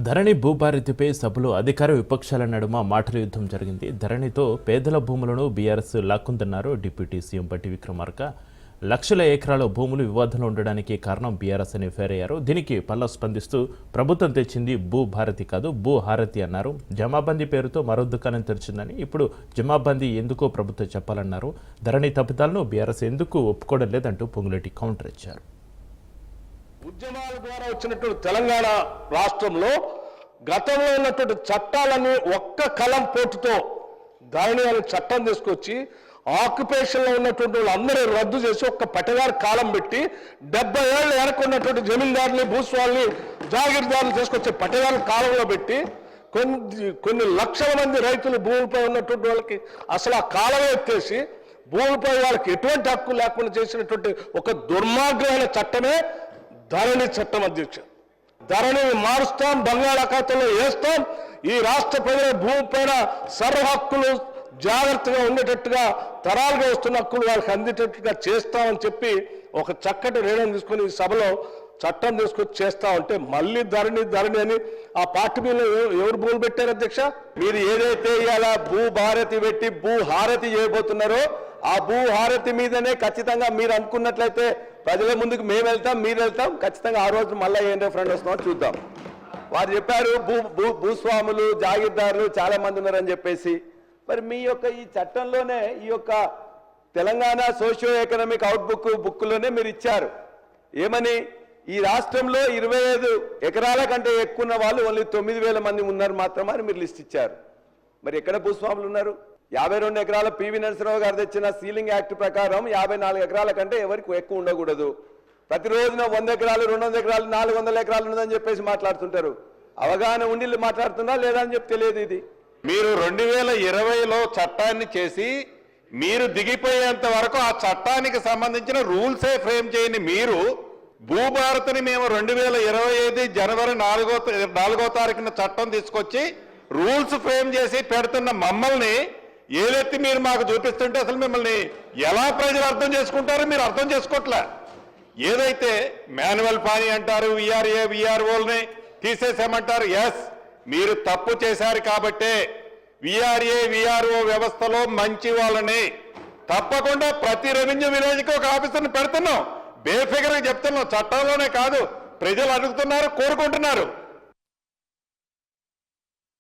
ధరణి భూభారతిపై సభలో అధికార విపక్షాల నడుమ మాటల యుద్ధం జరిగింది. ధరణితో పేదల భూములను బీఆర్ఎస్ లాక్కుందన్నారు డిప్యూటీ సీఎం బట్టి విక్రమార్క. లక్షల ఎకరాల భూములు వివాదంలో ఉండడానికి కారణం బీఆర్ఎస్ అని ఫైర్ అయ్యారు. దీనికి పల్లా స్పందిస్తూ ప్రభుత్వం తెచ్చింది భూభారతి కాదు భూహారతి అన్నారు. జమాబందీ పేరుతో మరో దుకాణం తెరిచిందని, ఇప్పుడు జమాబందీ ఎందుకో ప్రభుత్వం చెప్పాలన్నారు. ధరణి తప్పిదాలను బీఆర్ఎస్ ఎందుకు ఒప్పుకోవడం లేదంటూ పొంగులేటి కౌంటర్ ఇచ్చారు. ఉద్యమాల ద్వారా వచ్చినటువంటి తెలంగాణ రాష్ట్రంలో గతంలో ఉన్నటువంటి చట్టాలన్నీ ఒక్క కలం పోటుతో ధరణి అనే చట్టం తీసుకొచ్చి ఆక్యుపేషన్లో ఉన్నటువంటి వాళ్ళందరూ రద్దు చేసి ఒక్క పట్టగారు కాలం పెట్టి 70 ఏళ్ళు వెనక్కున్నటువంటి జమీందారుని భూస్వామిని జాగీర్దారులు తీసుకొచ్చే పట్టగారు కాలంలో పెట్టి కొన్ని లక్షల మంది రైతులు భూమిపై ఉన్నటువంటి వాళ్ళకి అసలు ఆ కాలం ఎత్తేసి భూమిపై వాళ్ళకి ఎటువంటి హక్కు లేకుండా చేసినటువంటి ఒక దుర్మార్గమైన చట్టమే ధరణి చట్టం. అధ్యక్ష, ధరణిని మారుస్తాం, బంగాళాఖాతంలో వేస్తాం, ఈ రాష్ట్ర ప్రజల భూమి పైన సర్వ హక్కులు జాగ్రత్తగా ఉండేటట్టుగా తరాలుగా వస్తున్న హక్కులు వాళ్ళకి అందేటట్టుగా చేస్తామని చెప్పి ఒక చక్కటి నిర్ణయం తీసుకుని ఈ సభలో చట్టం తీసుకొచ్చి చేస్తా ఉంటే మళ్ళీ ధరణి అని ఆ పార్టీ మీద ఎవరు భూములు పెట్టారు? అధ్యక్ష, మీరు ఏదైతే ఇవాళ భూభారతి పెట్టి భూహారతి చేయబోతున్నారో ఆ భూహారతి మీదనే ఖచ్చితంగా మీరు అనుకున్నట్లయితే ప్రజల ముందుకు మేము వెళ్తాం, మీరు వెళ్తాం, ఖచ్చితంగా ఆ రోజు మళ్ళీ ఏం రెఫరెండం వస్తుందో చూద్దాం. వారు చెప్పారు భూస్వాములు జాగీర్దారులు చాలా మంది ఉన్నారని చెప్పేసి. మరి మీ యొక్క ఈ చట్టంలోనే ఈ యొక్క తెలంగాణ సోషియో ఎకనామిక్ అవుట్బుక్ బుక్లోనే మీరు ఇచ్చారు ఏమని, ఈ రాష్ట్రంలో 25 ఎకరాల కంటే ఎక్కువ ఉన్న వాళ్ళు ఓన్లీ 9,000 మంది ఉన్నారు మాత్రమే మీరు లిస్ట్ ఇచ్చారు. మరి ఎక్కడ భూస్వాములు ఉన్నారు? 52 ఎకరాల పివి నరసింహరావు గారు తెచ్చిన సీలింగ్ యాక్ట్ ప్రకారం 54 ఎకరాల కంటే ఎవరికి ఎక్కువ ఉండకూడదు. ప్రతిరోజున 100 ఎకరాలు 200 ఎకరాలు 400 ఎకరాలు ఉన్నదని చెప్పేసి మాట్లాడుతుంటారు. అవగాహన ఉండి మాట్లాడుతున్నా లేదా అని చెప్పి తెలియదు. ఇది మీరు 2020లో చట్టాన్ని చేసి మీరు దిగిపోయేంత వరకు ఆ చట్టానికి సంబంధించిన రూల్సే ఫ్రేమ్ చేయని మీరు భూభారతిని మేము 2025 జనవరి 4వ తారీఖున చట్టం తీసుకొచ్చి రూల్స్ ఫ్రేమ్ చేసి పెడుతున్న మమ్మల్ని ఏదైతే మీరు మాకు చూపిస్తుంటే అసలు మిమ్మల్ని ఎలా ప్రజలు అర్థం చేసుకుంటారో మీరు అర్థం చేసుకోవట్లే. ఏదైతే మాన్యువల్ పానీ అంటారు, విఆర్ఏ విఆర్ఓల్ని తీసేసామంటారు. ఎస్, మీరు తప్పు చేశారు కాబట్టే విఆర్ఏ విఆర్ఓ వ్యవస్థలో మంచి వాళ్ళని తప్పకుండా ప్రతి రెవెన్యూ విలేజ్కి ఒక ఆఫీసర్ని పెడుతున్నాం. బేఫిగర్గా చెప్తున్నాం, చట్టంలోనే కాదు, ప్రజలు అడుగుతున్నారు, కోరుకుంటున్నారు.